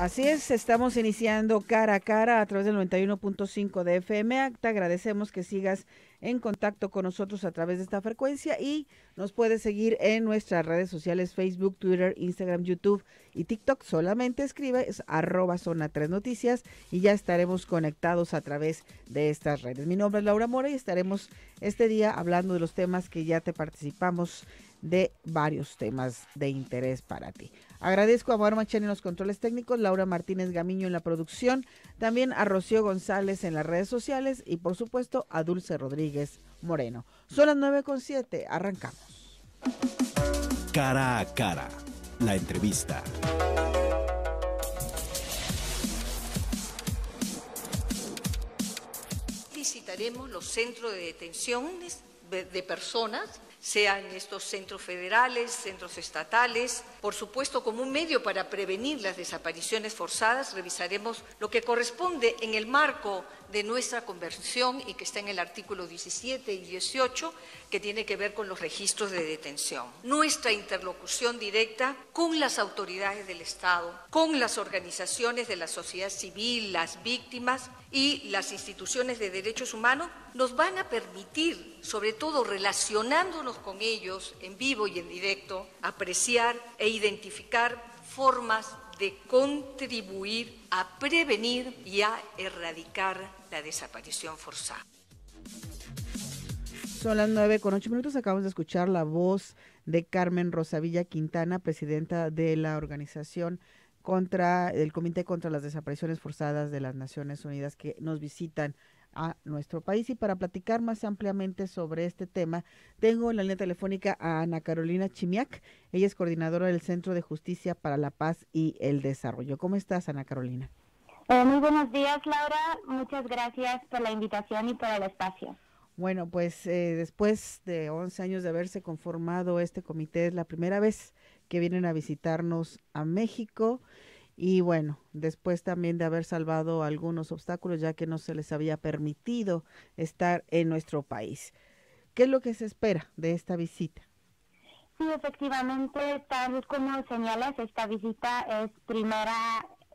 Así es, estamos iniciando cara a cara a través del 91.5 de FM. Te agradecemos que sigas en contacto con nosotros a través de esta frecuencia y nos puedes seguir en nuestras redes sociales Facebook, Twitter, Instagram, YouTube y TikTok. Solamente escribe @Zona 3 Noticias y ya estaremos conectados a través de estas redes. Mi nombre es Laura Mora y estaremos este día hablando de los temas que ya te participamos, de varios temas de interés para ti. Agradezco a Mauro Machani en los controles técnicos, Laura Martínez Gamiño en la producción, también a Rocío González en las redes sociales y por supuesto a Dulce Rodríguez Moreno. Son las 9:07, arrancamos. Cara a cara, la entrevista. Visitaremos los centros de detenciones de personas, sean estos centros federales, centros estatales. Por supuesto, como un medio para prevenir las desapariciones forzadas, revisaremos lo que corresponde en el marco de nuestra convención y que está en el artículo 17 y 18, que tiene que ver con los registros de detención. Nuestra interlocución directa con las autoridades del Estado, con las organizaciones de la sociedad civil, las víctimas y las instituciones de derechos humanos nos van a permitir, sobre todo relacionándonos con ellos en vivo y en directo, apreciar e identificar formas de contribuir a prevenir y a erradicar la desaparición forzada. Son las 9:08. Acabamos de escuchar la voz de Carmen Rosavilla Quintana, presidenta de la organización del Comité contra las Desapariciones Forzadas de las Naciones Unidas, que nos visitan a nuestro país. Y para platicar más ampliamente sobre este tema, tengo en la línea telefónica a Ana Carolina Chimiak. Ella es coordinadora del Centro de Justicia para la Paz y el Desarrollo. ¿Cómo estás, Ana Carolina? Muy buenos días, Laura. Muchas gracias por la invitación y por el espacio. Bueno, pues después de 11 años de haberse conformado este comité, es la primera vez que vienen a visitarnos a México. Y bueno, después también de haber salvado algunos obstáculos, ya que no se les había permitido estar en nuestro país. ¿Qué es lo que se espera de esta visita? Sí, efectivamente, tal como señalas, esta visita es primera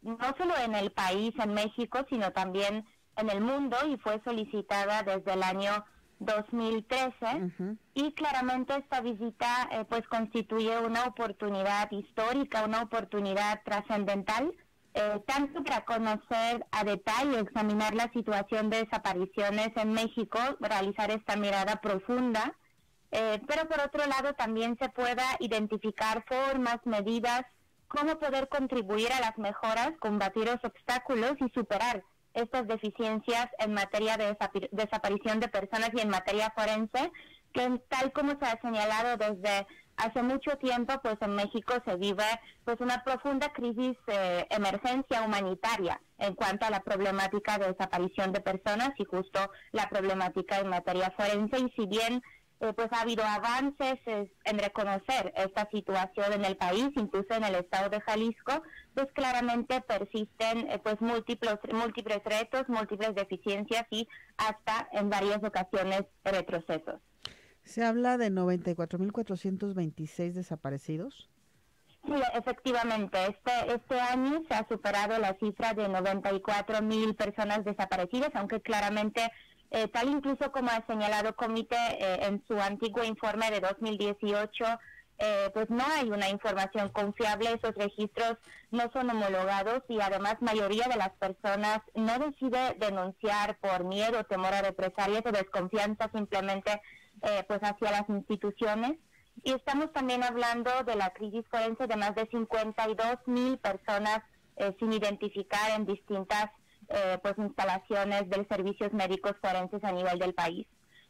no solo en el país, en México, sino también en el mundo, y fue solicitada desde el año 2013. Y claramente esta visita pues constituye una oportunidad histórica, una oportunidad trascendental, tanto para conocer a detalle, examinar la situación de desapariciones en México, realizar esta mirada profunda, pero por otro lado también se pueda identificar formas, medidas, cómo poder contribuir a las mejoras, combatir los obstáculos y superar estas deficiencias en materia de desaparición de personas y en materia forense, que tal como se ha señalado desde hace mucho tiempo, pues en México se vive pues una profunda crisis, emergencia humanitaria en cuanto a la problemática de desaparición de personas y justo la problemática en materia forense. Y si bien pues ha habido avances en reconocer esta situación en el país, incluso en el estado de Jalisco, pues claramente persisten pues múltiples retos, múltiples deficiencias y hasta en varias ocasiones retrocesos. Se habla de 94.426 desaparecidos. Sí, efectivamente, este año se ha superado la cifra de 94,000 personas desaparecidas, aunque claramente tal incluso como ha señalado Comité en su antiguo informe de 2018, pues no hay una información confiable, esos registros no son homologados y además mayoría de las personas no decide denunciar por miedo, temor a represalias o desconfianza simplemente pues hacia las instituciones. Y estamos también hablando de la crisis forense de más de 52,000 personas sin identificar en distintas pues instalaciones de servicios médicos forenses a nivel del país.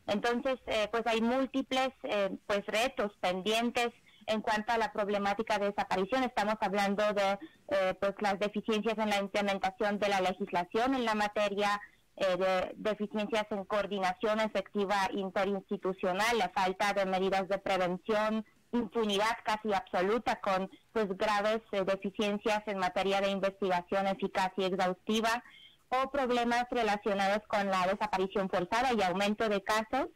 Entonces, pues hay múltiples pues retos pendientes en cuanto a la problemática de desaparición. Estamos hablando de pues las deficiencias en la implementación de la legislación en la materia, de deficiencias en coordinación efectiva interinstitucional, la falta de medidas de prevención, impunidad casi absoluta con pues graves deficiencias en materia de investigación eficaz y exhaustiva, o problemas relacionados con la desaparición forzada y aumento de casos,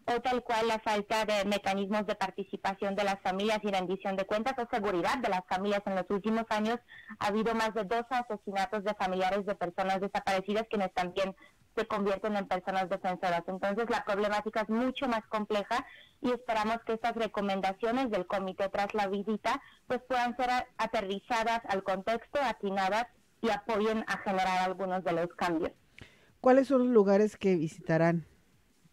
o tal cual la falta de mecanismos de participación de las familias y rendición de cuentas o seguridad de las familias. En los últimos años ha habido más de 2 asesinatos de familiares de personas desaparecidas, quienes también se convierten en personas defensoras. Entonces la problemática es mucho más compleja y esperamos que estas recomendaciones del comité tras la visita pues puedan ser aterrizadas al contexto, atinadas y apoyen a generar algunos de los cambios. ¿Cuáles son los lugares que visitarán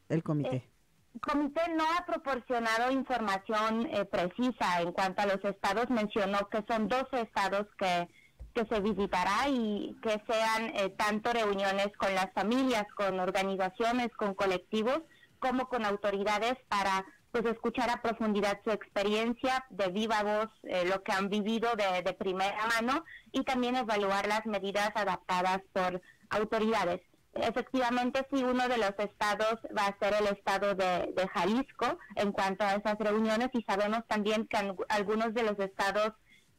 el comité? El comité no ha proporcionado información precisa en cuanto a los estados. Mencionó que son 12 estados que se visitará y que sean tanto reuniones con las familias, con organizaciones, con colectivos, como con autoridades para pues escuchar a profundidad su experiencia de viva voz, lo que han vivido de primera mano, y también evaluar las medidas adaptadas por autoridades. Efectivamente, sí, uno de los estados va a ser el estado de Jalisco en cuanto a esas reuniones, y sabemos también que en algunos de los estados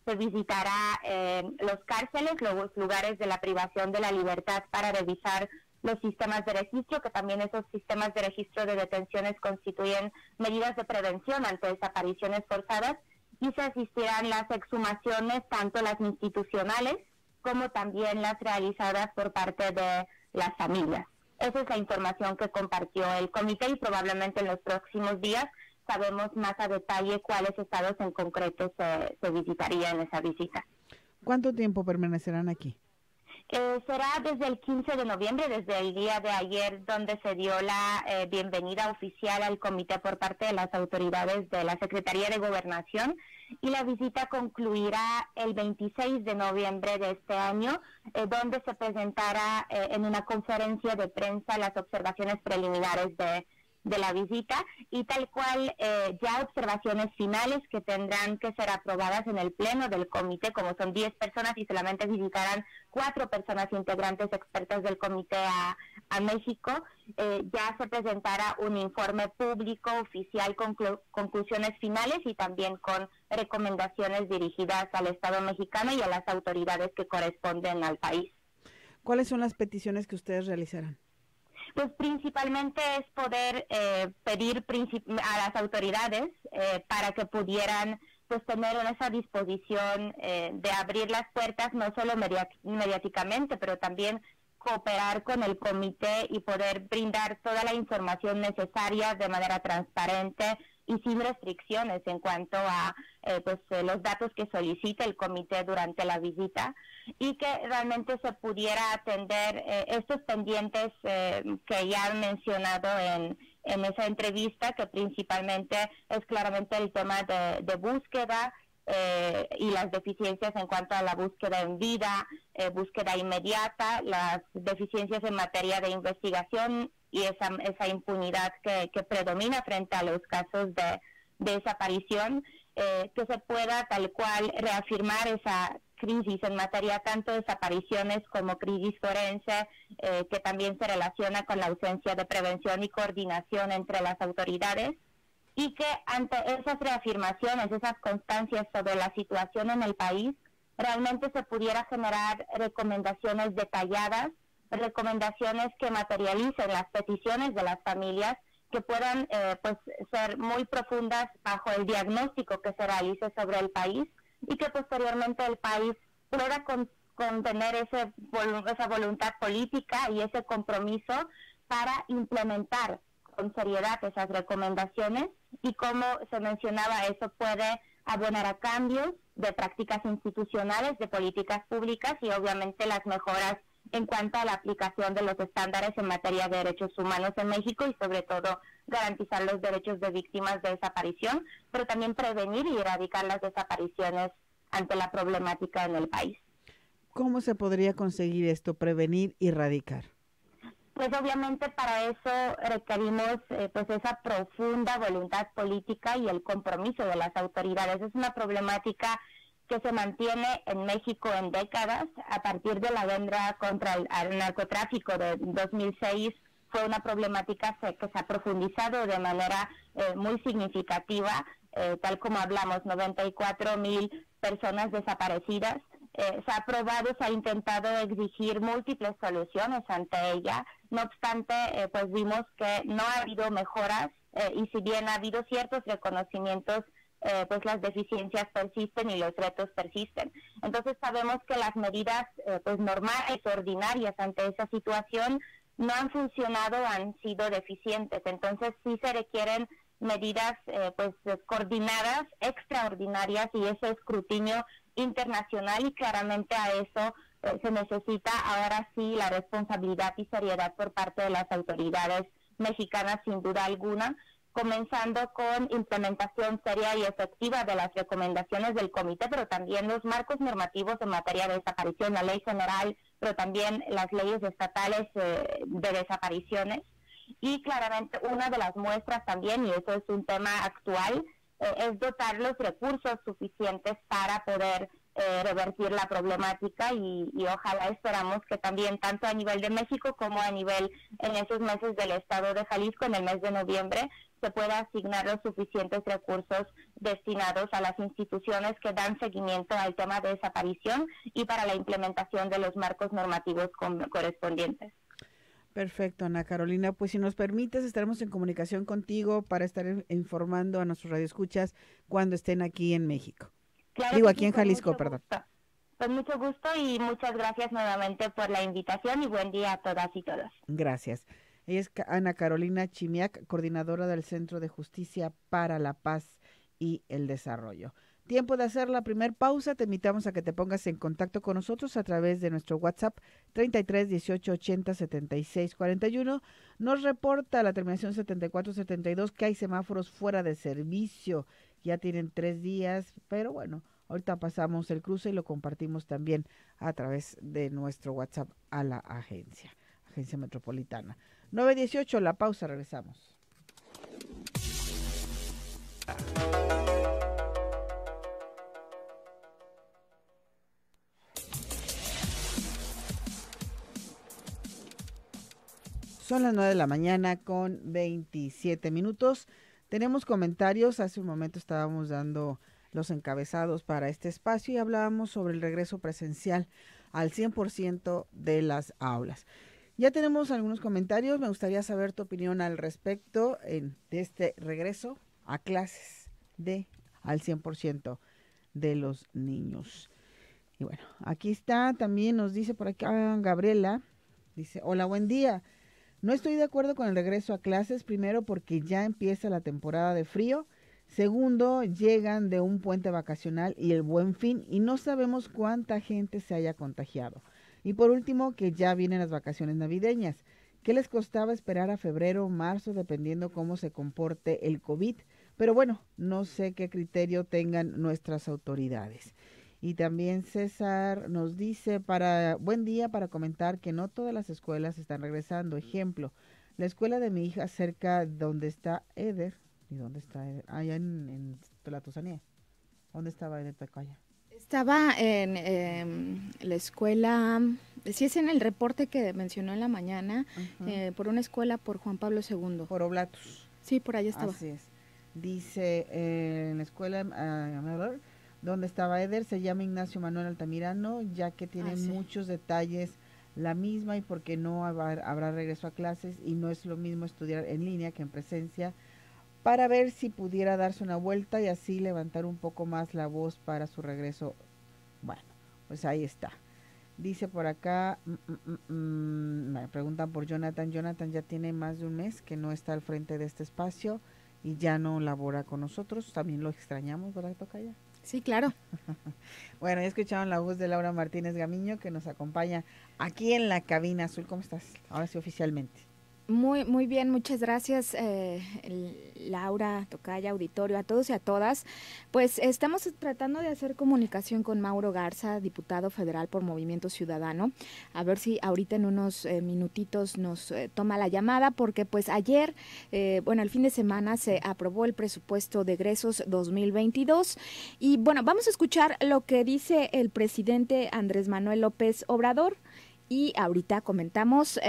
se visitará los cárceles, los lugares de la privación de la libertad, para revisar los sistemas de registro, que también esos sistemas de registro de detenciones constituyen medidas de prevención ante desapariciones forzadas, y se asistirán las exhumaciones, tanto las institucionales como también las realizadas por parte de las familias. Esa es la información que compartió el comité, y probablemente en los próximos días sabemos más a detalle cuáles estados en concreto se visitarían en esa visita. ¿Cuánto tiempo permanecerán aquí? Será desde el 15 de noviembre, desde el día de ayer, donde se dio la bienvenida oficial al comité por parte de las autoridades de la Secretaría de Gobernación, y la visita concluirá el 26 de noviembre de este año, donde se presentará en una conferencia de prensa las observaciones preliminares de la visita, y tal cual ya observaciones finales que tendrán que ser aprobadas en el pleno del comité. Como son 10 personas y solamente visitarán 4 personas integrantes expertas del comité a México, ya se presentará un informe público oficial con conclusiones finales y también con recomendaciones dirigidas al Estado mexicano y a las autoridades que corresponden al país. ¿Cuáles son las peticiones que ustedes realizarán? Pues principalmente es poder pedir a las autoridades para que pudieran pues tener esa disposición de abrir las puertas, no solo mediáticamente, pero también cooperar con el comité y poder brindar toda la información necesaria de manera transparente y sin restricciones en cuanto a los datos que solicita el comité durante la visita, y que realmente se pudiera atender estos pendientes que ya han mencionado en esa entrevista, que principalmente es claramente el tema de búsqueda y las deficiencias en cuanto a la búsqueda en vida, búsqueda inmediata, las deficiencias en materia de investigación y esa impunidad que predomina frente a los casos de desaparición, que se pueda tal cual reafirmar esa crisis en materia tanto de desapariciones como crisis forense, que también se relaciona con la ausencia de prevención y coordinación entre las autoridades, y que ante esas reafirmaciones, esas constancias sobre la situación en el país, realmente se pudiera generar recomendaciones detalladas, recomendaciones que materialicen las peticiones de las familias, que puedan ser muy profundas bajo el diagnóstico que se realice sobre el país, y que posteriormente el país pueda contener esa voluntad política y ese compromiso para implementar con seriedad esas recomendaciones, y como se mencionaba, eso puede abonar a cambios de prácticas institucionales, de políticas públicas, y obviamente las mejoras en cuanto a la aplicación de los estándares en materia de derechos humanos en México, y sobre todo garantizar los derechos de víctimas de desaparición, pero también prevenir y erradicar las desapariciones ante la problemática en el país. ¿Cómo se podría conseguir esto, prevenir y erradicar? Pues obviamente para eso requerimos esa profunda voluntad política y el compromiso de las autoridades. Es una problemática que se mantiene en México en décadas. A partir de la guerra contra el narcotráfico de 2006, fue una problemática que se ha profundizado de manera muy significativa, tal como hablamos, 94,000 personas desaparecidas. Se ha aprobado, se ha intentado exigir múltiples soluciones ante ella. No obstante, vimos que no ha habido mejoras y si bien ha habido ciertos reconocimientos, pues las deficiencias persisten y los retos persisten. Entonces sabemos que las medidas pues normales, ordinarias ante esa situación no han funcionado, han sido deficientes. Entonces sí se requieren medidas pues coordinadas, extraordinarias, y ese escrutinio internacional, y claramente a eso se necesita ahora sí la responsabilidad y seriedad por parte de las autoridades mexicanas, sin duda alguna, comenzando con implementación seria y efectiva de las recomendaciones del comité, pero también los marcos normativos en materia de desaparición, la ley general, pero también las leyes estatales de desapariciones. Y claramente una de las muestras también, y eso es un tema actual, es dotar los recursos suficientes para poder revertir la problemática, y ojalá esperamos que también tanto a nivel de México como a nivel en esos meses del estado de Jalisco, en el mes de noviembre, se pueda asignar los suficientes recursos destinados a las instituciones que dan seguimiento al tema de desaparición y para la implementación de los marcos normativos correspondientes. Perfecto, Ana Carolina. Pues si nos permites, estaremos en comunicación contigo para estar informando a nuestros radioescuchas cuando estén aquí en México. Claro, digo, aquí en Jalisco, perdón. Con mucho gusto y muchas gracias nuevamente por la invitación, y buen día a todas y todos. Gracias. Ella es Ana Carolina Chimiak, coordinadora del Centro de Justicia para la Paz y el Desarrollo. Tiempo de hacer la primer pausa. Te invitamos a que te pongas en contacto con nosotros a través de nuestro WhatsApp 33 18 80 76 41. Nos reporta la terminación 7472 que hay semáforos fuera de servicio. Ya tienen 3 días, pero bueno, ahorita pasamos el cruce y lo compartimos también a través de nuestro WhatsApp a la agencia metropolitana. 9:18, la pausa, regresamos. Son las 9 de la mañana con 27 minutos. Tenemos comentarios. Hace un momento estábamos dando los encabezados para este espacio y hablábamos sobre el regreso presencial al 100% de las aulas. Ya tenemos algunos comentarios. Me gustaría saber tu opinión al respecto de este regreso a clases al 100% de los niños. Y bueno, aquí está, también nos dice por acá Gabriela, dice, hola, buen día. No estoy de acuerdo con el regreso a clases, primero porque ya empieza la temporada de frío, segundo, llegan de un puente vacacional y el Buen Fin y no sabemos cuánta gente se haya contagiado. Y por último, que ya vienen las vacaciones navideñas. ¿Qué les costaba esperar a febrero o marzo dependiendo cómo se comporte el COVID? Pero bueno, no sé qué criterio tengan nuestras autoridades. Y también César nos dice, buen día, para comentar que no todas las escuelas están regresando. Ejemplo, la escuela de mi hija cerca donde está Eder. ¿Y dónde está Eder? Allá en la Tusanía. ¿Dónde estaba Eder Tacaya? Estaba en la escuela, sí es en el reporte que mencionó en la mañana, por una escuela por Juan Pablo II. Por Oblatos. Sí, por allá estaba. Así es. Dice, en la escuela donde estaba Eder, se llama Ignacio Manuel Altamirano, ya que tiene muchos detalles la misma y porque no habrá regreso a clases y no es lo mismo estudiar en línea que en presencia, para ver si pudiera darse una vuelta y así levantar un poco más la voz para su regreso. Bueno, pues ahí está. Dice por acá, me preguntan por Jonathan. Jonathan ya tiene más de un mes que no está al frente de este espacio y ya no labora con nosotros. También lo extrañamos, ¿verdad, Tocaya? Sí, claro. Bueno, ya escucharon la voz de Laura Martínez Gamiño, que nos acompaña aquí en la cabina azul. ¿Cómo estás? Ahora sí, oficialmente. Muy bien, muchas gracias, Laura, Tocaya, auditorio, a todos y a todas. Pues estamos tratando de hacer comunicación con Mauro Garza, diputado federal por Movimiento Ciudadano, a ver si ahorita en unos minutitos nos toma la llamada, porque pues ayer, el fin de semana se aprobó el presupuesto de egresos 2022 y bueno, vamos a escuchar lo que dice el presidente Andrés Manuel López Obrador. Y ahorita comentamos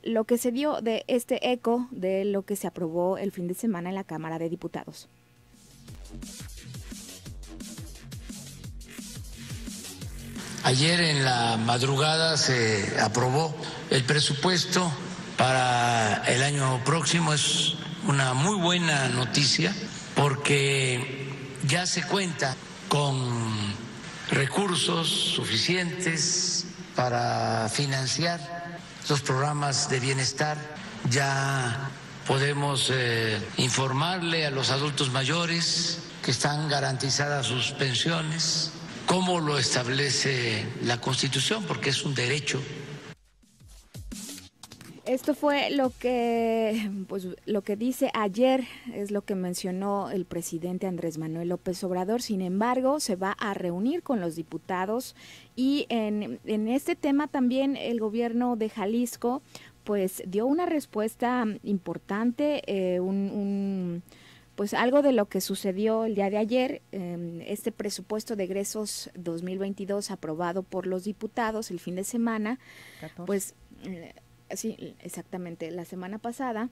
lo que se dio de este eco de lo que se aprobó el fin de semana en la Cámara de Diputados. Ayer en la madrugada se aprobó el presupuesto para el año próximo. Es una muy buena noticia porque ya se cuenta con recursos suficientes para financiar los programas de bienestar. Ya podemos informarle a los adultos mayores que están garantizadas sus pensiones, como lo establece la Constitución, porque es un derecho. Esto fue lo que dice ayer, es lo que mencionó el presidente Andrés Manuel López Obrador. Sin embargo, se va a reunir con los diputados y en este tema también el gobierno de Jalisco pues dio una respuesta importante, pues algo de lo que sucedió el día de ayer, este presupuesto de egresos 2022 aprobado por los diputados el fin de semana, 14. Pues sí, exactamente, la semana pasada,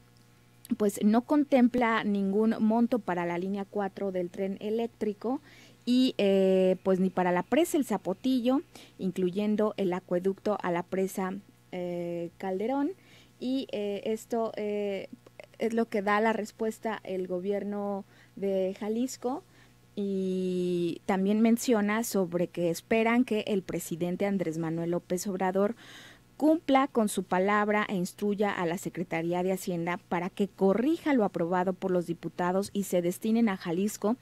pues no contempla ningún monto para la línea 4 del tren eléctrico y pues ni para la presa El Zapotillo, incluyendo el acueducto a la presa Calderón, y esto es lo que da la respuesta el gobierno de Jalisco. Y también menciona sobre que esperan que el presidente Andrés Manuel López Obrador cumpla con su palabra e instruya a la Secretaría de Hacienda para que corrija lo aprobado por los diputados y se destinen a Jalisco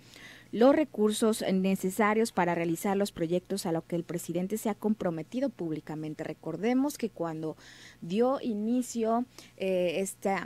los recursos necesarios para realizar los proyectos a los que el presidente se ha comprometido públicamente. Recordemos que cuando dio inicio,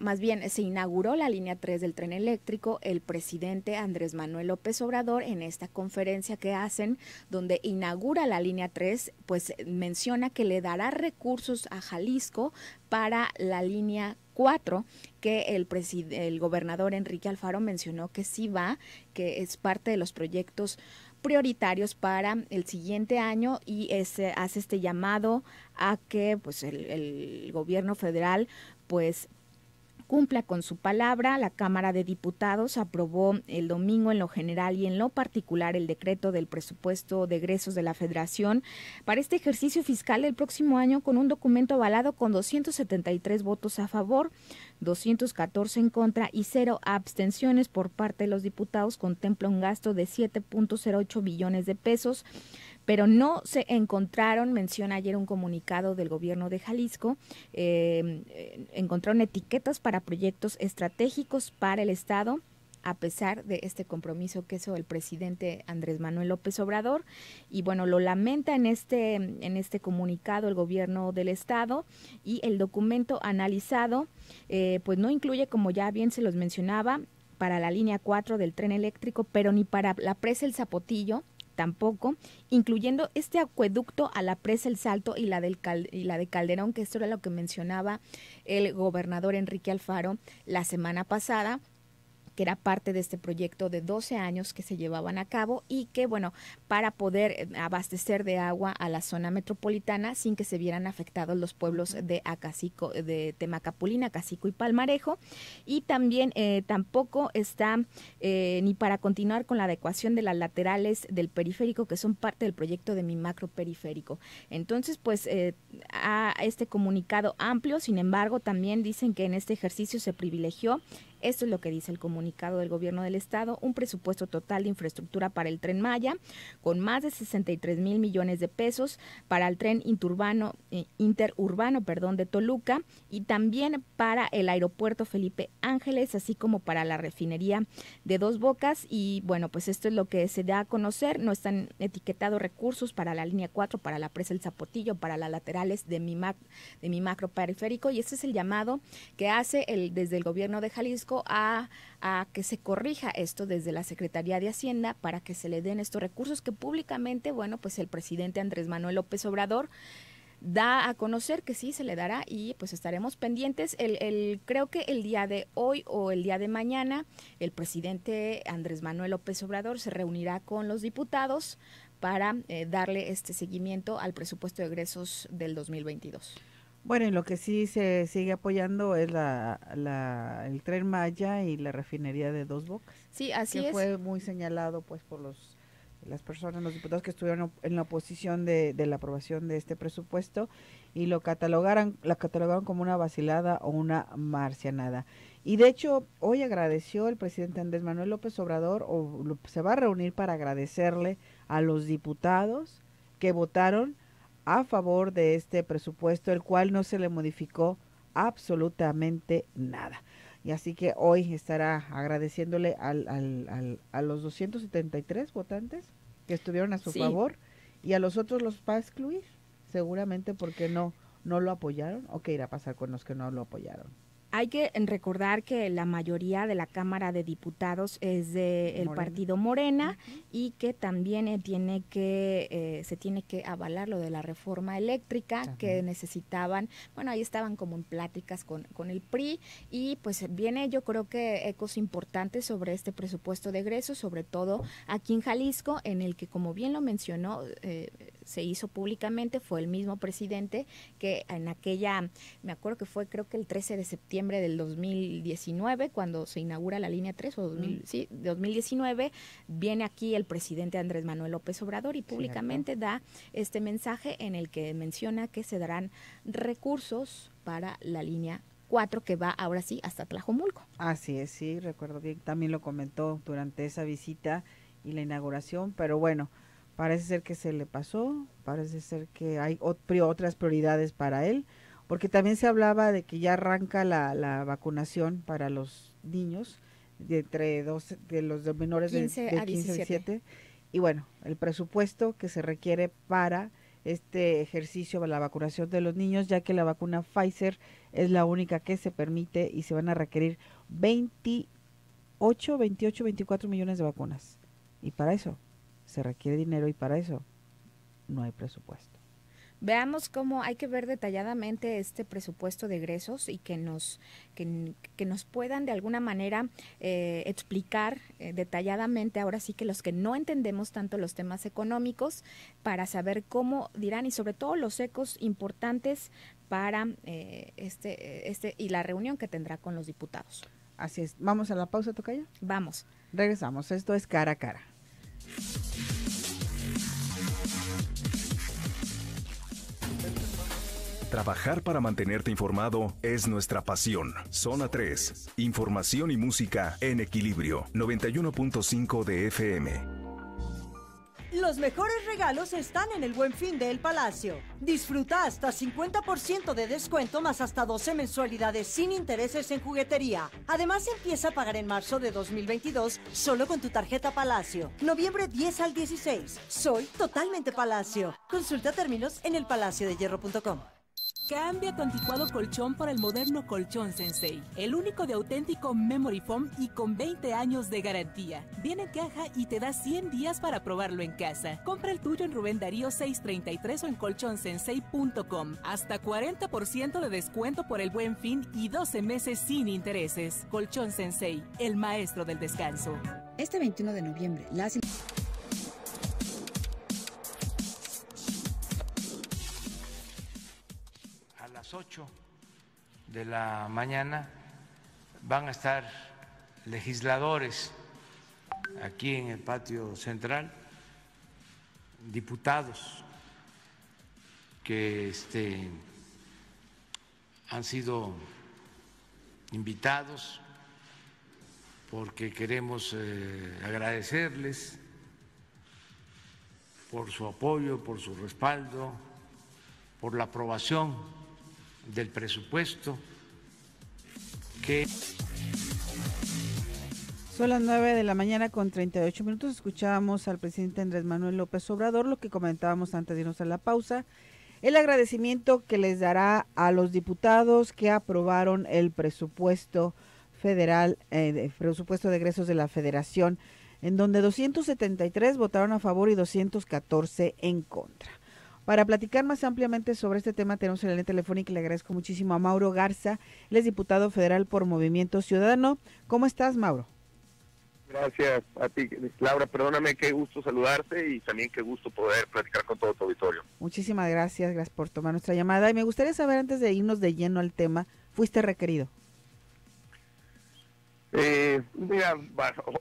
más bien se inauguró la línea 3 del tren eléctrico, el presidente Andrés Manuel López Obrador, en esta conferencia que hacen, donde inaugura la línea 3, pues menciona que le dará recursos a Jalisco para la línea 4, que el gobernador Enrique Alfaro mencionó que sí va, que es parte de los proyectos prioritarios para el siguiente año, y hace este llamado a que pues el gobierno federal pues cumpla con su palabra. La Cámara de Diputados aprobó el domingo en lo general y en lo particular el decreto del presupuesto de egresos de la Federación para este ejercicio fiscal del próximo año con un documento avalado con 273 votos a favor, 214 en contra y 0 abstenciones por parte de los diputados. Contempla un gasto de 7.08 billones de pesos, pero no se encontraron, menciona ayer un comunicado del gobierno de Jalisco, encontraron etiquetas para proyectos estratégicos para el Estado, a pesar de este compromiso que hizo el presidente Andrés Manuel López Obrador. Y bueno, lo lamenta en este comunicado el gobierno del Estado, y el documento analizado pues no incluye, como ya bien se los mencionaba, para la línea 4 del tren eléctrico, pero ni para la presa El Zapotillo, tampoco, incluyendo este acueducto a la presa El Salto y la de Calderón, que esto era lo que mencionaba el gobernador Enrique Alfaro la semana pasada, que era parte de este proyecto de 12 años que se llevaban a cabo y que, bueno, para poder abastecer de agua a la zona metropolitana sin que se vieran afectados los pueblos de Acacico, de Temacapulín, Acacico y Palmarejo. Y también tampoco está ni para continuar con la adecuación de las laterales del periférico, que son parte del proyecto de Mi Macro Periférico. Entonces, pues, a este comunicado amplio, sin embargo, también dicen que en este ejercicio se privilegió, esto es lo que dice el comunicado del gobierno del Estado, un presupuesto total de infraestructura para el Tren Maya con más de 63 mil millones de pesos, para el tren interurbano de Toluca, y también para el aeropuerto Felipe Ángeles, así como para la refinería de Dos Bocas. Y bueno, pues esto es lo que se da a conocer. No están etiquetados recursos para la línea 4, para la presa El Zapotillo, para las laterales de mi macro periférico, y este es el llamado que hace desde el gobierno de Jalisco a que se corrija esto desde la Secretaría de Hacienda para que se le den estos recursos que públicamente, bueno, pues el presidente Andrés Manuel López Obrador da a conocer que sí se le dará, y pues estaremos pendientes. Creo que el día de hoy o el día de mañana el presidente Andrés Manuel López Obrador se reunirá con los diputados para darle este seguimiento al presupuesto de egresos del 2022. Bueno, y lo que sí se sigue apoyando es el Tren Maya y la refinería de Dos Bocas. Sí, así que es. Fue muy señalado pues por las personas, los diputados que estuvieron en la oposición de la aprobación de este presupuesto, y la catalogaron como una vacilada o una marcianada. Y de hecho, hoy agradeció el presidente Andrés Manuel López Obrador, se va a reunir para agradecerle a los diputados que votaron a favor de este presupuesto, el cual no se le modificó absolutamente nada. Y así que hoy estará agradeciéndole a los 273 votantes que estuvieron a su favor, y a los otros los va a excluir, seguramente porque no lo apoyaron. ¿O qué irá a pasar con los que no lo apoyaron? Hay que recordar que la mayoría de la Cámara de Diputados es del partido Morena, y que también se tiene que avalar lo de la reforma eléctrica que necesitaban. Bueno, ahí estaban como en pláticas con el PRI, y pues viene, yo creo que ecos importantes sobre este presupuesto de egresos, sobre todo aquí en Jalisco, en el que, como bien lo mencionó, se hizo públicamente, fue el mismo presidente que en aquella, me acuerdo que fue creo que el 13 de septiembre del 2019, cuando se inaugura la línea 3, o 2019, viene aquí el presidente Andrés Manuel López Obrador y públicamente da este mensaje en el que menciona que se darán recursos para la línea 4, que va ahora sí hasta Tlajomulco. Así es, sí, recuerdo bien, también lo comentó durante esa visita y la inauguración, pero bueno, parece ser que se le pasó, parece ser que hay otras prioridades para él, porque también se hablaba de que ya arranca la vacunación para los niños de los menores de 15 a 17, y bueno, el presupuesto que se requiere para este ejercicio de la vacunación de los niños, ya que la vacuna Pfizer es la única que se permite, y se van a requerir 28, 24 millones de vacunas, y para eso se requiere dinero, y para eso no hay presupuesto. Veamos cómo hay que ver detalladamente este presupuesto de egresos, y que nos puedan de alguna manera explicar detalladamente, ahora sí, que los que no entendemos tanto los temas económicos, para saber cómo dirán, y sobre todo los ecos importantes para y la reunión que tendrá con los diputados. Así es. ¿Vamos a la pausa, tocaya? Vamos. Regresamos. Esto es Cara a Cara. Trabajar para mantenerte informado es nuestra pasión. Zona 3, información y música en equilibrio, 91.5 de FM. Los mejores regalos están en el Buen Fin de El Palacio. Disfruta hasta 50% de descuento más hasta 12 mensualidades sin intereses en juguetería. Además, empieza a pagar en marzo de 2022 solo con tu tarjeta Palacio. Noviembre 10 al 16. Soy totalmente Palacio. Consulta términos en elpalaciodehierro.com. Cambia tu anticuado colchón por el moderno colchón Sensei, el único de auténtico memory foam y con 20 años de garantía. Viene en caja y te da 100 días para probarlo en casa. Compra el tuyo en Rubén Darío 633 o en colchonsensei.com. Hasta 40% de descuento por el Buen Fin y 12 meses sin intereses. Colchón Sensei, el maestro del descanso. Este 21 de noviembre, a las 8 de la mañana van a estar legisladores aquí en el patio central, diputados que han sido invitados porque queremos agradecerles por su apoyo, por su respaldo, por la aprobación del presupuesto que... Son las 9 de la mañana con 38 minutos. Escuchábamos al presidente Andrés Manuel López Obrador, lo que comentábamos antes de irnos a la pausa, el agradecimiento que les dará a los diputados que aprobaron el presupuesto federal, presupuesto de egresos de la Federación, en donde 273 votaron a favor y 214 en contra. Para platicar más ampliamente sobre este tema tenemos en la línea telefónica y le agradezco muchísimo a Mauro Garza, él es diputado federal por Movimiento Ciudadano. ¿Cómo estás, Mauro? Gracias a ti, Laura. Perdóname, qué gusto saludarte y también qué gusto poder platicar con todo tu auditorio. Muchísimas gracias por tomar nuestra llamada. Y me gustaría saber, antes de irnos de lleno al tema, ¿fuiste requerido? Mira,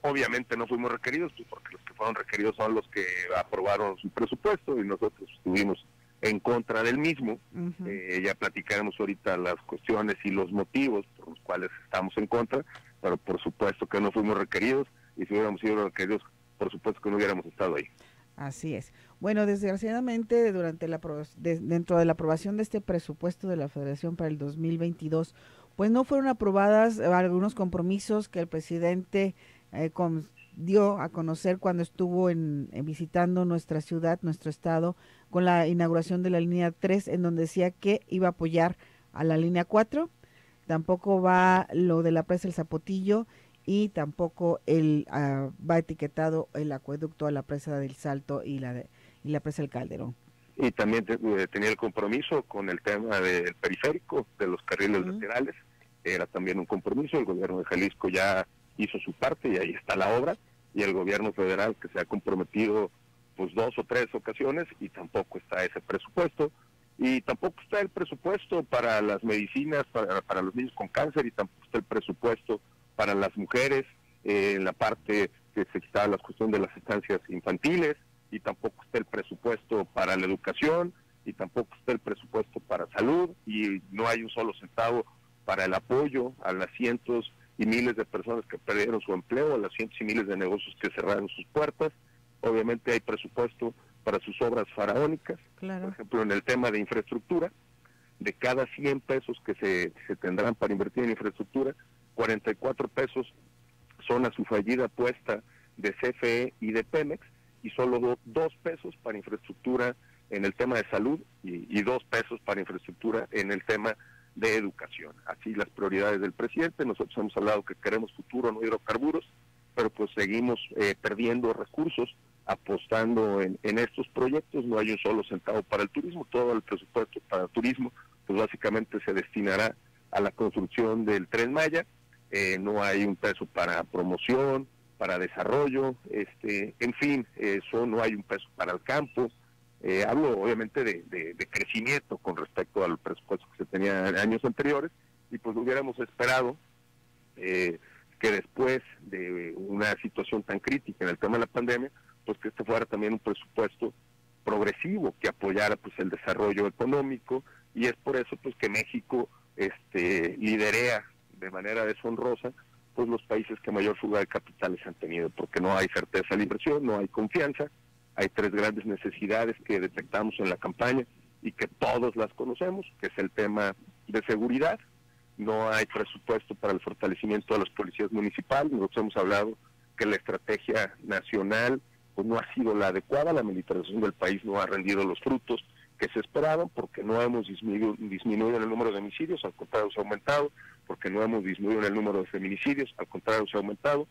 obviamente no fuimos requeridos, porque los que fueron requeridos son los que aprobaron su presupuesto y nosotros estuvimos en contra del mismo. Ya platicaremos ahorita las cuestiones y los motivos por los cuales estamos en contra, pero por supuesto que no fuimos requeridos, y si hubiéramos sido requeridos, por supuesto que no hubiéramos estado ahí. Así es. Bueno, desgraciadamente, dentro de la aprobación de este presupuesto de la Federación para el 2022, pues no fueron aprobadas algunos compromisos que el presidente dio a conocer cuando estuvo visitando nuestra ciudad, nuestro estado, con la inauguración de la línea 3, en donde decía que iba a apoyar a la línea 4. Tampoco va lo de la presa El Zapotillo, y tampoco va etiquetado el acueducto a la presa del Salto y la presa El Calderón. Y también tenía el compromiso con el tema del periférico, de los carriles laterales. Era también un compromiso. El gobierno de Jalisco ya hizo su parte y ahí está la obra, y el gobierno federal, que se ha comprometido pues 2 o 3 ocasiones, y tampoco está ese presupuesto, y tampoco está el presupuesto para las medicinas para los niños con cáncer, y tampoco está el presupuesto para las mujeres, en la parte que se quitaba la cuestión de las estancias infantiles, y tampoco está el presupuesto para la educación, y tampoco está el presupuesto para salud, y no hay un solo centavo para el apoyo a las cientos y miles de personas que perdieron su empleo, a las cientos y miles de negocios que cerraron sus puertas. Obviamente hay presupuesto para sus obras faraónicas. Claro. Por ejemplo, en el tema de infraestructura, de cada 100 pesos que se tendrán para invertir en infraestructura, 44 pesos son a su fallida apuesta de CFE y de Pemex, y solo 2 pesos para infraestructura en el tema de salud y 2 pesos para infraestructura en el tema de educación. Así las prioridades del presidente. Nosotros hemos hablado que queremos futuro, no hidrocarburos, pero pues seguimos perdiendo recursos apostando en estos proyectos. No hay un solo centavo para el turismo. Todo el presupuesto para el turismo pues básicamente se destinará a la construcción del Tren Maya. No hay un peso para promoción, para desarrollo, en fin, eso, no hay un peso para el campo. Hablo obviamente de crecimiento con respecto al presupuesto que se tenía en años anteriores, y pues hubiéramos esperado que después de una situación tan crítica en el tema de la pandemia, pues que este fuera también un presupuesto progresivo que apoyara pues el desarrollo económico, y es por eso pues que México liderea de manera deshonrosa pues los países que mayor fuga de capitales han tenido, porque no hay certeza de la inversión, no hay confianza. Hay 3 grandes necesidades que detectamos en la campaña y que todos las conocemos, que es el tema de seguridad. No hay presupuesto para el fortalecimiento de las policías municipales. Nosotros hemos hablado que la estrategia nacional pues no ha sido la adecuada, la militarización del país no ha rendido los frutos que se esperaban, porque no hemos disminuido en el número de homicidios, al contrario se ha aumentado, porque no hemos disminuido en el número de feminicidios, al contrario se ha aumentado,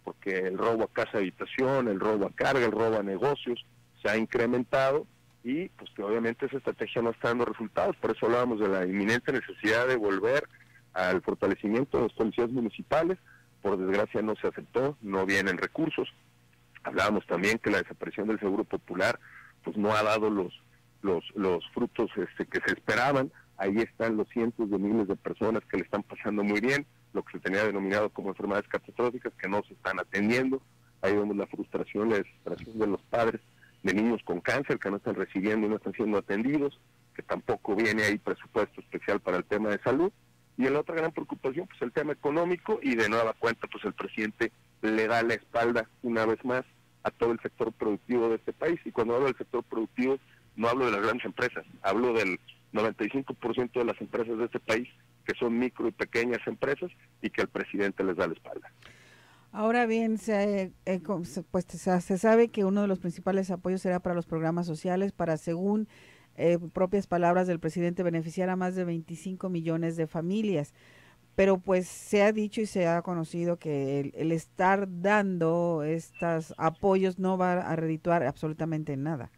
porque el robo a casa habitación, el robo a carga, el robo a negocios se ha incrementado, y pues que obviamente esa estrategia no está dando resultados. Por eso hablábamos de la inminente necesidad de volver al fortalecimiento de las policías municipales. Por desgracia no se aceptó, no vienen recursos. Hablábamos también que la desaparición del Seguro Popular pues no ha dado los frutos que se esperaban. Ahí están los cientos de miles de personas que le están pasando muy bien, lo que se tenía denominado como enfermedades catastróficas, que no se están atendiendo. Ahí vemos la frustración, la desesperación de los padres de niños con cáncer que no están recibiendo y no están siendo atendidos, que tampoco viene ahí presupuesto especial para el tema de salud. Y la otra gran preocupación, pues el tema económico, y de nueva cuenta, pues el presidente le da la espalda una vez más a todo el sector productivo de este país. Y cuando hablo del sector productivo, no hablo de las grandes empresas, hablo del 95% de las empresas de este país, que son micro y pequeñas empresas, y que el presidente les da la espalda. Ahora bien, se sabe que uno de los principales apoyos será para los programas sociales, para, según propias palabras del presidente, beneficiar a más de 25 millones de familias. Pero pues se ha dicho y se ha conocido que el estar dando estos apoyos no va a redituar absolutamente nada.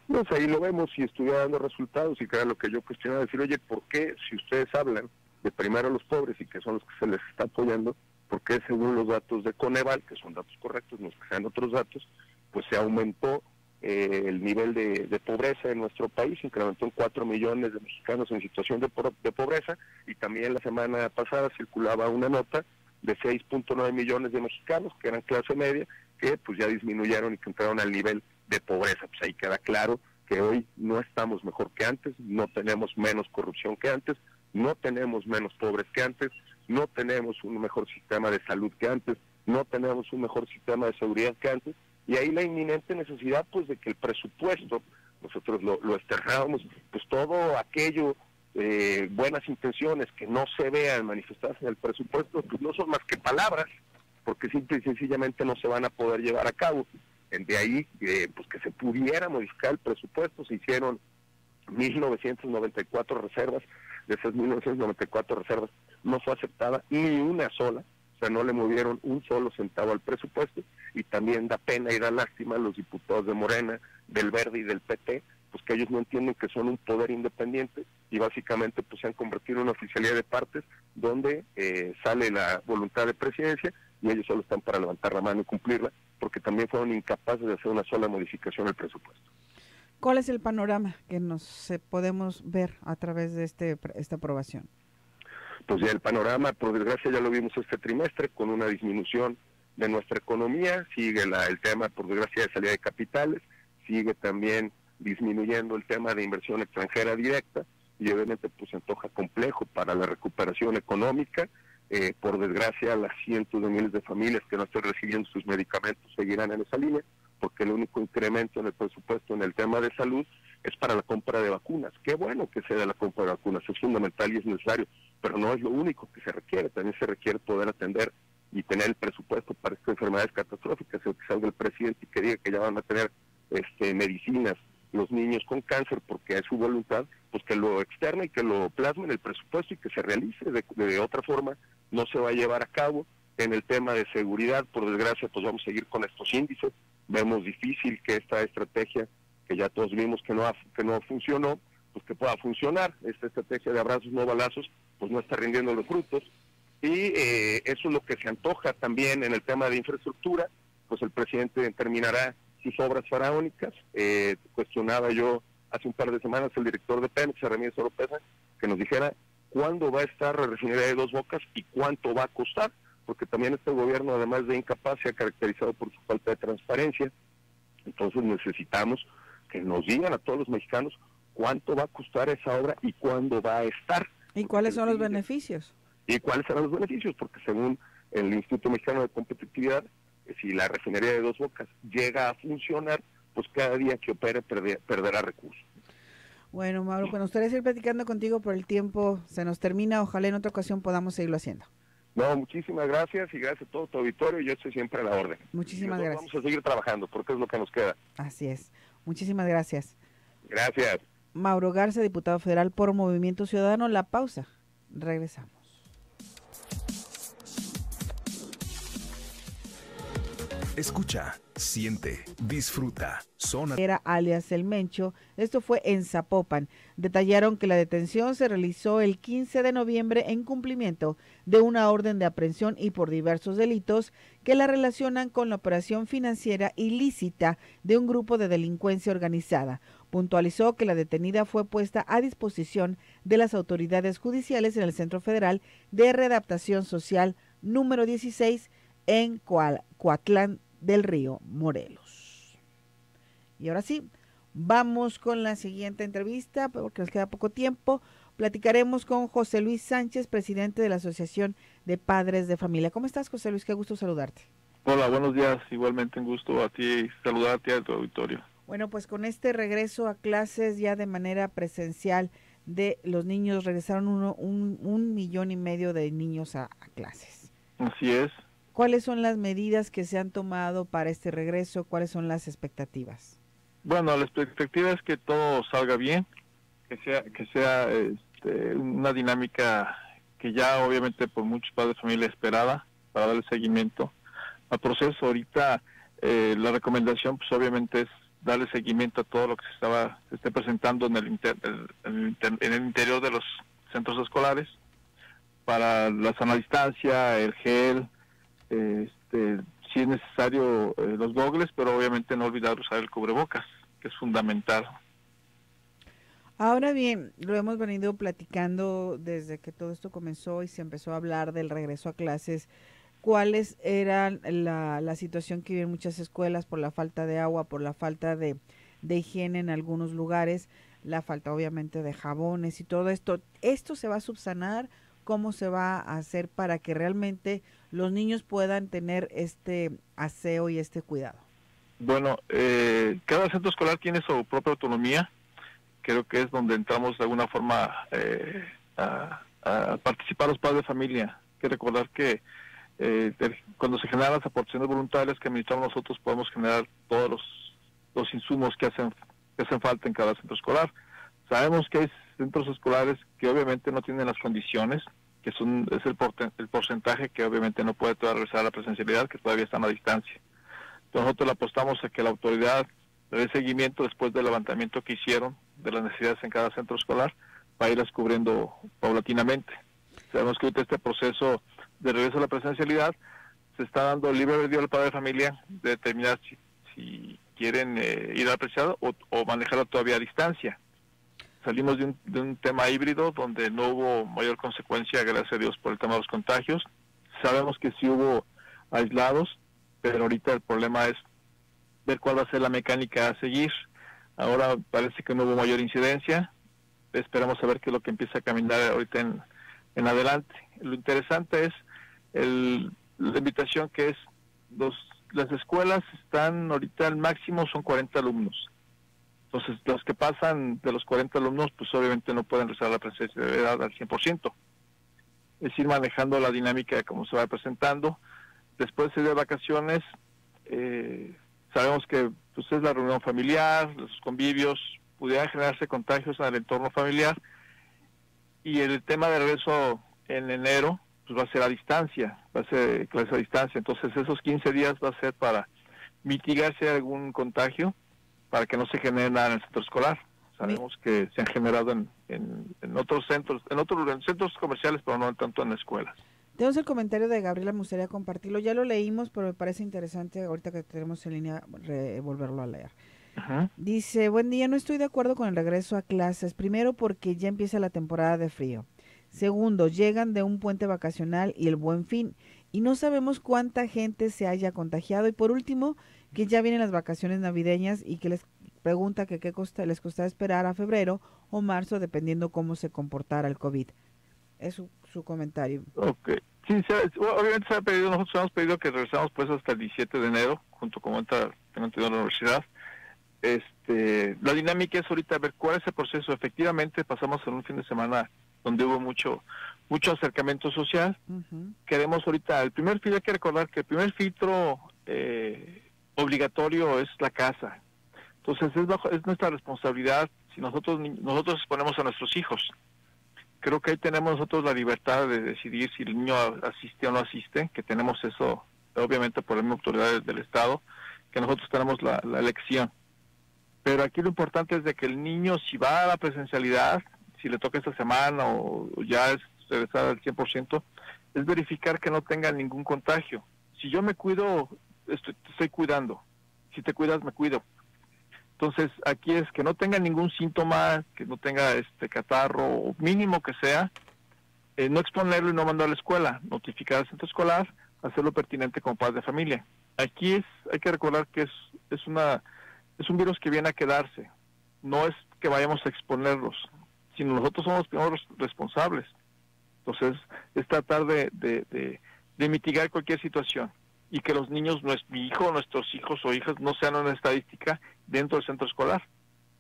No sé, ahí lo vemos, si estuviera dando resultados, y que era lo que yo cuestionaba, decir, oye, ¿por qué si ustedes hablan de primero a los pobres y que son los que se les está apoyando, por qué según los datos de Coneval, que son datos correctos, no es que sean otros datos, pues se aumentó el nivel de pobreza en nuestro país, incrementó en 4 millones de mexicanos en situación de pobreza, y también la semana pasada circulaba una nota de 6.9 millones de mexicanos que eran clase media, que pues ya disminuyeron y que entraron al nivel de pobreza. Pues ahí queda claro que hoy no estamos mejor que antes, no tenemos menos corrupción que antes, no tenemos menos pobres que antes, no tenemos un mejor sistema de salud que antes, no tenemos un mejor sistema de seguridad que antes, y ahí la inminente necesidad pues de que el presupuesto, nosotros lo externábamos, pues todo aquello, buenas intenciones que no se vean manifestadas en el presupuesto, pues no son más que palabras, porque simple y sencillamente no se van a poder llevar a cabo. De ahí, pues que se pudiera modificar el presupuesto, se hicieron 1.994 reservas, de esas 1.994 reservas no fue aceptada ni una sola, o sea, no le movieron un solo centavo al presupuesto, y también da pena y da lástima a los diputados de Morena, del Verde y del PT, pues que ellos no entienden que son un poder independiente, y básicamente pues se han convertido en una oficialidad de partes, donde sale la voluntad de presidencia, y ellos solo están para levantar la mano y cumplirla, porque también fueron incapaces de hacer una sola modificación al presupuesto. ¿Cuál es el panorama que nos podemos ver a través de esta aprobación? Pues ya el panorama, por desgracia, ya lo vimos este trimestre, con una disminución de nuestra economía, sigue el tema, por desgracia, de salida de capitales, sigue también disminuyendo el tema de inversión extranjera directa, y obviamente pues se antoja complejo para la recuperación económica. Por desgracia, las cientos de miles de familias que no están recibiendo sus medicamentos seguirán en esa línea, porque el único incremento en el presupuesto en el tema de salud es para la compra de vacunas. Qué bueno que sea de la compra de vacunas, es fundamental y es necesario, pero no es lo único que se requiere, también se requiere poder atender y tener el presupuesto para estas enfermedades catastróficas, el que salga el presidente y que diga que ya van a tener medicinas los niños con cáncer porque es su voluntad, pues que lo externe y que lo plasme en el presupuesto y que se realice. De otra forma no se va a llevar a cabo. En el tema de seguridad, por desgracia, pues vamos a seguir con estos índices. Vemos difícil que esta estrategia, que ya todos vimos que no funcionó, pues que pueda funcionar. Esta estrategia de abrazos no balazos, pues no está rindiendo los frutos. Y eso es lo que se antoja también en el tema de infraestructura, pues el presidente determinará sus obras faraónicas. Cuestionaba yo hace un par de semanas al director de Pemex, Ramírez Oropesa, que nos dijera cuándo va a estar la refinería de Dos Bocas y cuánto va a costar, porque también este gobierno, además de incapaz, se ha caracterizado por su falta de transparencia. Entonces necesitamos que nos digan a todos los mexicanos cuánto va a costar esa obra y cuándo va a estar. ¿Y cuáles son los beneficios? ¿Y cuáles serán los beneficios? Porque según el Instituto Mexicano de Competitividad, si la refinería de Dos Bocas llega a funcionar, pues cada día que opere perderá recursos. Bueno, Mauro, pues nos gustaría seguir platicando contigo, pero el tiempo se nos termina. Ojalá en otra ocasión podamos seguirlo haciendo. No, muchísimas gracias y gracias a todo tu auditorio. Yo estoy siempre a la orden. Muchísimas gracias. Vamos a seguir trabajando porque es lo que nos queda. Así es. Muchísimas gracias. Gracias. Mauro Garza, diputado federal por Movimiento Ciudadano. La pausa. Regresamos. Escucha, siente, disfruta. Zona. Era alias El Mencho. Esto fue en Zapopan. Detallaron que la detención se realizó el 15 de noviembre en cumplimiento de una orden de aprehensión y por diversos delitos que la relacionan con la operación financiera ilícita de un grupo de delincuencia organizada. Puntualizó que la detenida fue puesta a disposición de las autoridades judiciales en el Centro Federal de Readaptación Social número 16 en Coatlán del Río, Morelos. Y ahora sí, vamos con la siguiente entrevista, porque nos queda poco tiempo. Platicaremos con José Luis Sánchez, presidente de la Asociación de Padres de Familia. ¿Cómo estás, José Luis? Qué gusto saludarte. Hola, buenos días. Igualmente un gusto a ti y saludarte a tu auditorio. Bueno, pues con este regreso a clases ya de manera presencial de los niños, regresaron 1,5 millones de niños a clases. Así es. ¿Cuáles son las medidas que se han tomado para este regreso? ¿Cuáles son las expectativas? Bueno, la expectativa es que todo salga bien, que sea una dinámica que ya obviamente por muchos padres de familia esperada para darle seguimiento al proceso. Ahorita la recomendación pues obviamente es darle seguimiento a todo lo que se esté presentando en el interior de los centros escolares, para la sana distancia, el gel, si es necesario los gogles, pero obviamente no olvidar usar el cubrebocas, que es fundamental. Ahora bien, lo hemos venido platicando desde que todo esto comenzó y se empezó a hablar del regreso a clases. ¿Cuáles eran la situación que viven muchas escuelas por la falta de agua, por la falta de de higiene en algunos lugares, la falta obviamente de jabones y todo esto. ¿Esto se va a subsanar? ¿Cómo se va a hacer para que realmente los niños puedan tener este aseo y este cuidado? Bueno, cada centro escolar tiene su propia autonomía. Creo que es donde entramos de alguna forma a participar los padres de familia. Hay que recordar que cuando se generan las aportaciones voluntarias que administramos nosotros, podemos generar todos los insumos que hacen falta en cada centro escolar. Sabemos que hay centros escolares que obviamente no tienen las condiciones, que es el porcentaje que obviamente no puede todavía regresar a la presencialidad, que todavía están a distancia. Entonces nosotros le apostamos a que la autoridad le dé seguimiento después del levantamiento que hicieron de las necesidades en cada centro escolar para irlas cubriendo paulatinamente. Sabemos que ahorita este proceso de regreso a la presencialidad se está dando libre albedrío al padre de familia de determinar si quieren ir al presencial o manejarlo todavía a distancia. Salimos de un tema híbrido donde no hubo mayor consecuencia, gracias a Dios, por el tema de los contagios. Sabemos que sí hubo aislados, pero ahorita el problema es ver cuál va a ser la mecánica a seguir. Ahora parece que no hubo mayor incidencia. Esperamos a ver qué es lo que empieza a caminar ahorita en adelante. Lo interesante es la invitación que es, las escuelas están ahorita al máximo son 40 alumnos. Entonces, los que pasan de los 40 alumnos, pues obviamente no pueden regresar a la presencialidad al 100%. Es ir manejando la dinámica de cómo se va presentando. Después de vacaciones, sabemos que pues, es la reunión familiar, los convivios, pudieran generarse contagios en el entorno familiar. Y el tema de regreso en enero, pues va a ser a distancia, va a ser clase a distancia. Entonces, esos 15 días va a ser para mitigar si hay algún contagio, para que no se genere nada en el centro escolar. Sabemos que se han generado en otros centros, en centros comerciales, pero no tanto en escuelas. Tenemos el comentario de Gabriela, me gustaría compartirlo. Ya lo leímos, pero me parece interesante ahorita que tenemos en línea volverlo a leer. Dice, buen día, no estoy de acuerdo con el regreso a clases. Primero, porque ya empieza la temporada de frío. Segundo, llegan de un puente vacacional y el Buen Fin, y no sabemos cuánta gente se haya contagiado. Y por último, que ya vienen las vacaciones navideñas y que les pregunta que qué les costaba esperar a febrero o marzo, dependiendo cómo se comportara el COVID. Es su comentario. Ok. Sí, obviamente se ha pedido, nosotros hemos pedido que regresamos pues hasta el 17 de enero, junto con tengo entendido en la universidad. La dinámica es ahorita ver cuál es el proceso. Efectivamente pasamos en un fin de semana donde hubo mucho acercamiento social. Queremos ahorita, hay que recordar que el primer filtro obligatorio es la casa. Entonces es nuestra responsabilidad si nosotros exponemos a nuestros hijos. Creo que ahí tenemos nosotros la libertad de decidir si el niño asiste o no asiste, que tenemos eso, obviamente por la misma autoridad del Estado, que nosotros tenemos la elección. Pero aquí lo importante es de que el niño, si va a la presencialidad, si le toca esta semana o ya es regresar al 100%, es verificar que no tenga ningún contagio. Si yo me cuido, te estoy cuidando. Si te cuidas, me cuido. Entonces, aquí es que no tenga ningún síntoma, que no tenga catarro, o mínimo que sea, no exponerlo y no mandarlo a la escuela, notificar al centro escolar, hacerlo pertinente como padre de familia. Aquí hay que recordar que es un virus que viene a quedarse. No es que vayamos a exponerlos, sino nosotros somos los primeros responsables. Entonces, es tratar de mitigar cualquier situación y que los niños, mi hijo, nuestros hijos o hijas no sean una estadística dentro del centro escolar.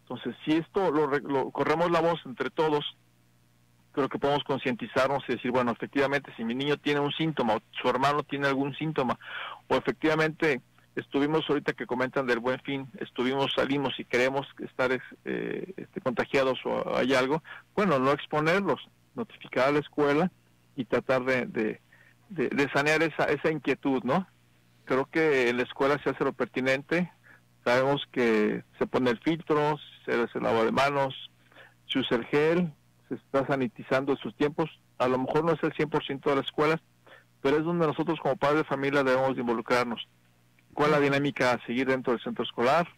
Entonces, si esto lo corremos la voz entre todos, creo que podemos concientizarnos y decir, bueno, efectivamente, si mi niño tiene un síntoma o su hermano tiene algún síntoma, o efectivamente estuvimos ahorita que comentan del Buen Fin, salimos y queremos estar contagiados o hay algo, bueno, no exponerlos, notificar a la escuela y tratar de sanear esa inquietud, ¿no? Creo que en la escuela se hace lo pertinente. Sabemos que se pone el filtro, se lava de manos, se usa el gel, se está sanitizando en sus tiempos. A lo mejor no es el 100% de las escuelas, pero es donde nosotros como padres de familia debemos de involucrarnos. ¿Cuál es la dinámica a seguir dentro del centro escolar?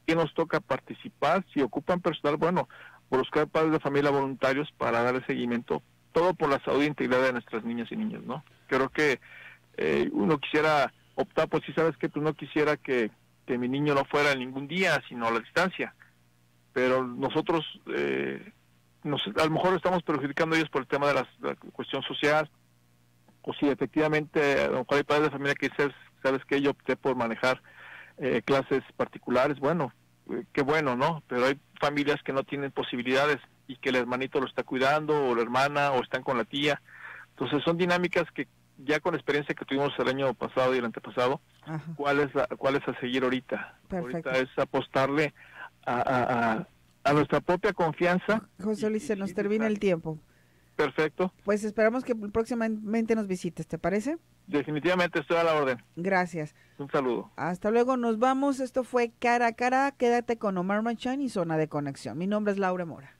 ¿Qué nos toca participar? Si ocupan personal, bueno, buscar padres de familia voluntarios para darle seguimiento. Todo por la salud e integridad de nuestras niñas y niños, ¿no? Creo que uno quisiera optar, pues si sabes que tú no quisiera que que mi niño no fuera ningún día, sino a la distancia. Pero nosotros a lo mejor estamos perjudicando a ellos por el tema de la cuestión social, o si efectivamente a lo mejor hay padres de familia que dicen, sabes que yo opté por manejar clases particulares, bueno, qué bueno, ¿no? Pero hay familias que no tienen posibilidades y que el hermanito lo está cuidando, o la hermana, o están con la tía. Entonces son dinámicas que ya con la experiencia que tuvimos el año pasado y el antepasado, ¿cuál es a seguir ahorita? Perfecto. Ahorita es apostarle a nuestra propia confianza. José Luis, se nos termina el tiempo. Perfecto. Pues esperamos que próximamente nos visites, ¿te parece? Definitivamente estoy a la orden. Gracias. Un saludo. Hasta luego, nos vamos. Esto fue Cara a Cara. Quédate con Omar Machán y Zona de Conexión. Mi nombre es Laura Mora.